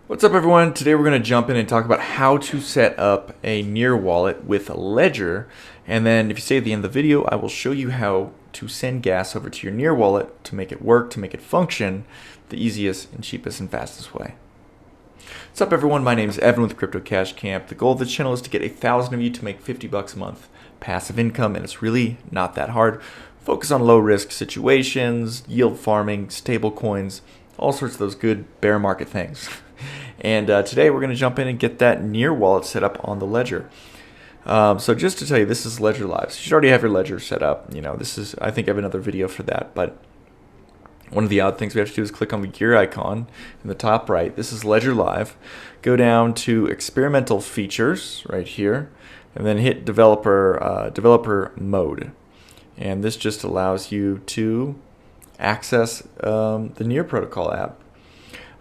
What's up, everyone? Today we're going to jump in and talk about how to set up a Near wallet with Ledger. And then if you stay at the end of the video, I will show you how to send gas over to your Near wallet to make it work, to make it function the easiest and cheapest and fastest way. What's up, everyone? My name is Evan with Crypto Cash Camp. The goal of this channel is to get 1,000 of you to make $50 a month passive income, and it's really not that hard. Focus on low risk situations, yield farming, stable coins, all sorts of those good bear market things. And today we're going to jump in and get that Near wallet set up on the Ledger. So just to tell you, this is Ledger Live. So you should already have your Ledger set up. You know, this is, I think I have another video for that. But one of the odd things we have to do is click on the gear icon in the top right. This is Ledger Live. Go down to experimental features right here, and then hit developer mode. And this just allows you to access the Near protocol app.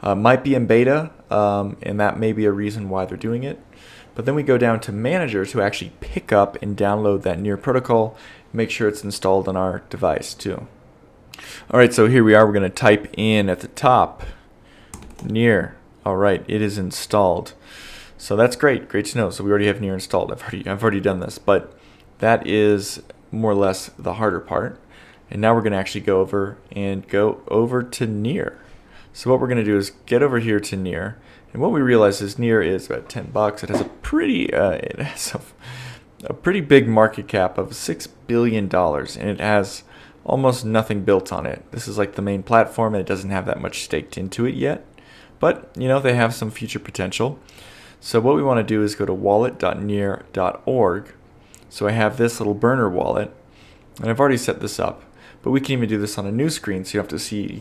Might be in beta, and that may be a reason why they're doing it. But then we go down to Manager to actually pick up and download that Near protocol, make sure it's installed on our device too. Alright, so here we are. We're going to type in at the top, Near. Alright, it is installed. So that's great to know. So we already have Near installed. I've already done this, but that is more or less the harder part. And now we're going to actually go over to Near. So what we're going to do is get over here to Near, and what we realize is Near is about $10. It has a pretty big market cap of $6 billion, and it has almost nothing built on it. This is like the main platform, and it doesn't have that much staked into it yet, but you know, they have some future potential. So what we want to do is go to wallet.near.org. So I have this little burner wallet, and I've already set this up, but we can even do this on a new screen, so you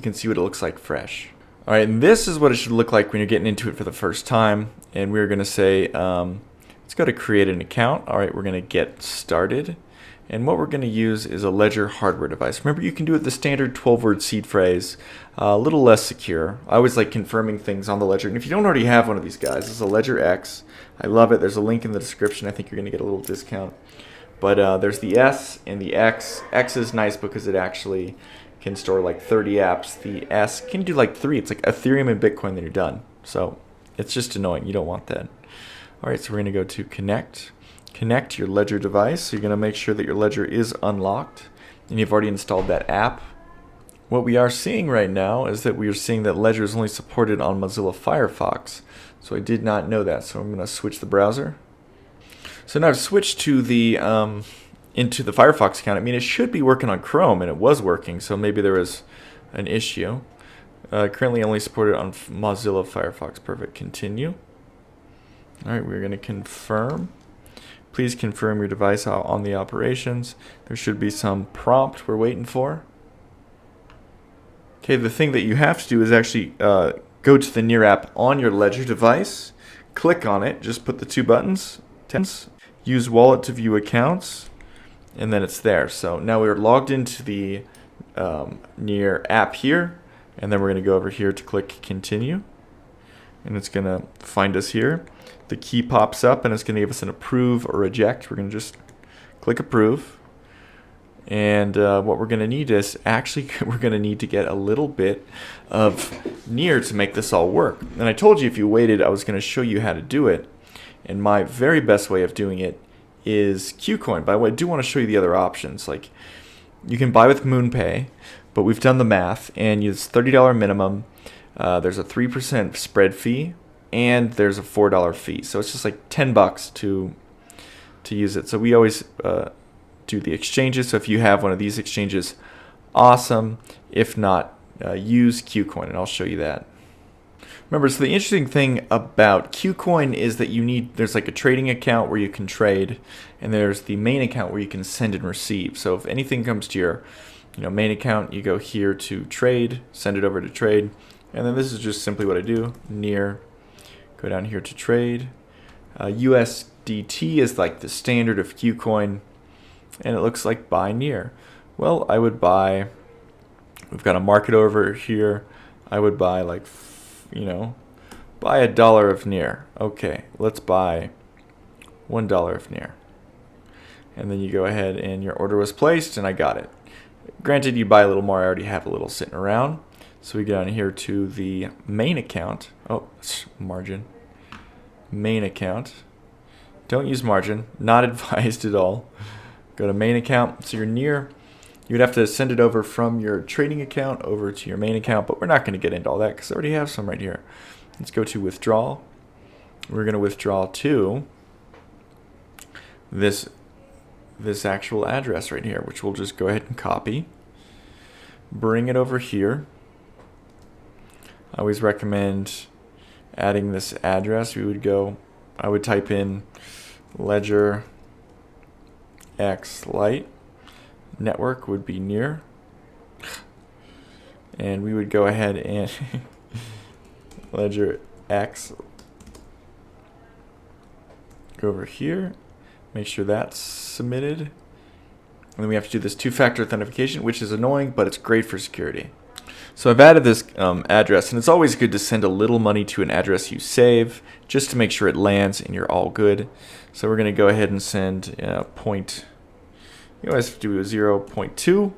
can see what it looks like fresh. Alright, and this is what it should look like when you're getting into it for the first time. And we're going to say, let's go to create an account. Alright, we're going to get started. And what we're going to use is a Ledger hardware device. Remember, you can do it the standard 12-word seed phrase, a little less secure. I always like confirming things on the Ledger. And if you don't already have one of these guys, this is a Ledger X. I love it. There's a link in the description. I think you're going to get a little discount. But there's the S and the X. X is nice because it actually can store like 30 apps. The S can do like 3. It's like Ethereum and Bitcoin, then you're done. So it's just annoying. You don't want that. All right, so we're going to go to connect your Ledger device. So you're going to make sure that your Ledger is unlocked and you've already installed that app. What we are seeing right now is that we are seeing that Ledger is only supported on Mozilla Firefox. So I did not know that. So I'm going to switch the browser. So now I've switched to the into the Firefox account. I mean, it should be working on Chrome, and it was working, so maybe there was an issue. Currently only supported on Mozilla Firefox. Perfect. Continue. All right, we're going to confirm. Please confirm your device on the operations. There should be some prompt we're waiting for. Okay, the thing that you have to do is actually go to the Near app on your Ledger device, click on it, just put the two buttons, use wallet to view accounts, and then it's there. So now we're logged into the Near app here, and then we're going to go over here to click continue, and it's going to find us here. The key pops up, and it's going to give us an approve or reject. We're going to just click approve, and what we're going to need is actually we're going to need to get a little bit of Near to make this all work. And I told you if you waited, I was going to show you how to do it. And my very best way of doing it is KuCoin. By the way, I do want to show you the other options. Like, you can buy with MoonPay, but we've done the math, and it's $30 minimum. There's a 3% spread fee, and there's a $4 fee. So it's just like $10 to use it. So we always do the exchanges. So if you have one of these exchanges, awesome. If not, use KuCoin, and I'll show you that. Remember, so the interesting thing about KuCoin is that there's like a trading account where you can trade, and there's the main account where you can send and receive. So if anything comes to your main account, you go here to trade, send it over to trade, and then this is just simply what I do. Near, go down here to trade. USDT is like the standard of KuCoin, and it looks like buy Near. Well, I would buy, we've got a market over here, I would buy like, buy $1 of Near. Okay, let's buy $1 of Near. And then you go ahead and your order was placed, and I got it. Granted, you buy a little more. I already have a little sitting around. So we go down here to the main account. Oh, margin. Main account. Don't use margin. Not advised at all. Go to main account. So you're near. You'd have to send it over from your trading account over to your main account, but we're not going to get into all that because I already have some right here. Let's go to withdrawal. We're going to withdraw to this actual address right here, which we'll just go ahead and copy. Bring it over here. I always recommend adding this address. I would type in Ledger X Lite. Network would be near. And we would go ahead and Ledger X. Go over here. Make sure that's submitted. And then we have to do this two-factor authentication, which is annoying, but it's great for security. So I've added this address, and it's always good to send a little money to an address you save, just to make sure it lands and you're all good. So we're going to go ahead and send you always do a 0.2.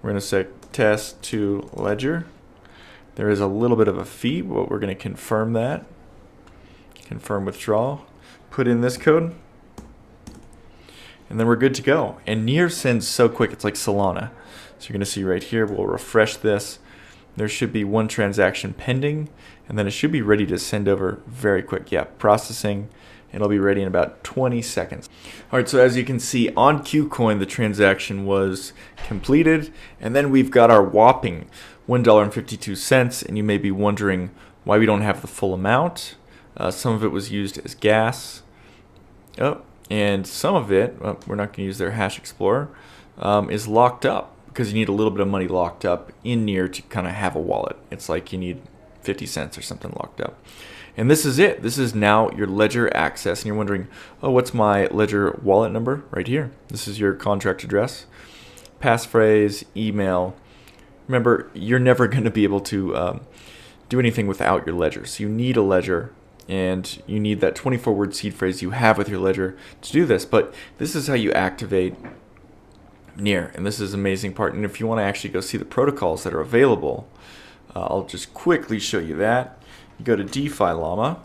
We're going to set test to Ledger. There is a little bit of a fee, but we're going to confirm that. Confirm withdrawal. Put in this code. And then we're good to go. And Near sends so quick, it's like Solana. So you're going to see right here, we'll refresh this. There should be one transaction pending, and then it should be ready to send over very quick. Yeah, processing. It'll be ready in about 20 seconds. All right, so as you can see on KuCoin, the transaction was completed, and then we've got our whopping $1.52, and you may be wondering why we don't have the full amount. Some of it was used as gas. Oh, and some of it, we're not going to use their Hash Explorer, is locked up because you need a little bit of money locked up in Near to kind of have a wallet. It's like you need 50 cents or something locked up. And this is it. This is now your Ledger access. And you're wondering, oh, what's my Ledger wallet number? Right here. This is your contract address, passphrase, email. Remember, you're never going to be able to do anything without your Ledger. So you need a Ledger, and you need that 24-word seed phrase you have with your Ledger to do this. But this is how you activate Near, and this is an amazing part. And if you want to actually go see the protocols that are available, I'll just quickly show you that. You go to DeFi Llama.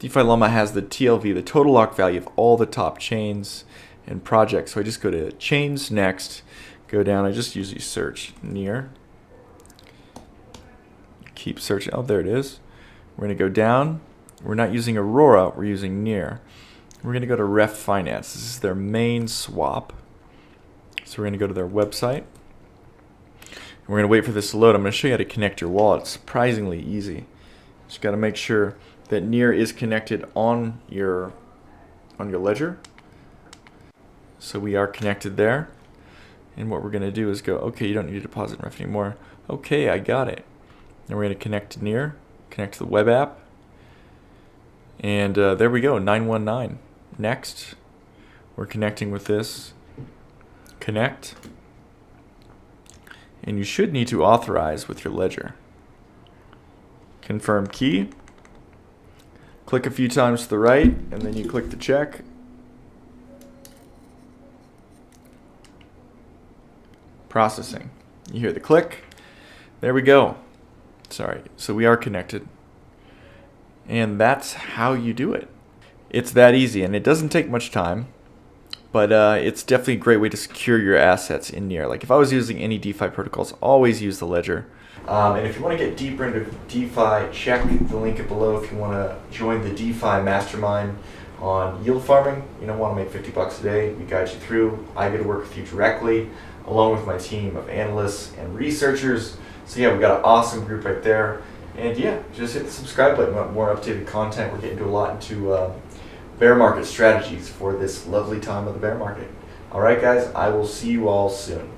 DeFi Llama has the TLV, the total lock value of all the top chains and projects. So I just go to chains next, go down. I just usually search Near. Keep searching. Oh, there it is. We're going to go down. We're not using Aurora, we're using Near. We're going to go to Ref Finance. This is their main swap. So we're going to go to their website. We're going to wait for this to load. I'm going to show you how to connect your wallet. It's surprisingly easy. Just got to make sure that Near is connected on your Ledger. So we are connected there. And what we're going to do is go, okay, you don't need to deposit Ref anymore. Okay, I got it. Then we're going to connect to Near, connect to the web app. And there we go, 919. Next, we're connecting with this. Connect. And you should need to authorize with your Ledger. Confirm key. Click a few times to the right, and then you click the check. Processing. You hear the click. There we go. Sorry. So we are connected. And that's how you do it. It's that easy, and it doesn't take much time, but it's definitely a great way to secure your assets in Near. Like if I was using any DeFi protocols, always use the Ledger. And if you want to get deeper into DeFi, check the link below if you want to join the DeFi mastermind on yield farming. You don't want to make 50 bucks a day. We guide you through. I get to work with you directly, along with my team of analysts and researchers. So yeah, we've got an awesome group right there. And yeah, just hit the subscribe button. We want more updated content. We're getting into a lot into bear market strategies for this lovely time of the bear market. All right, guys, I will see you all soon.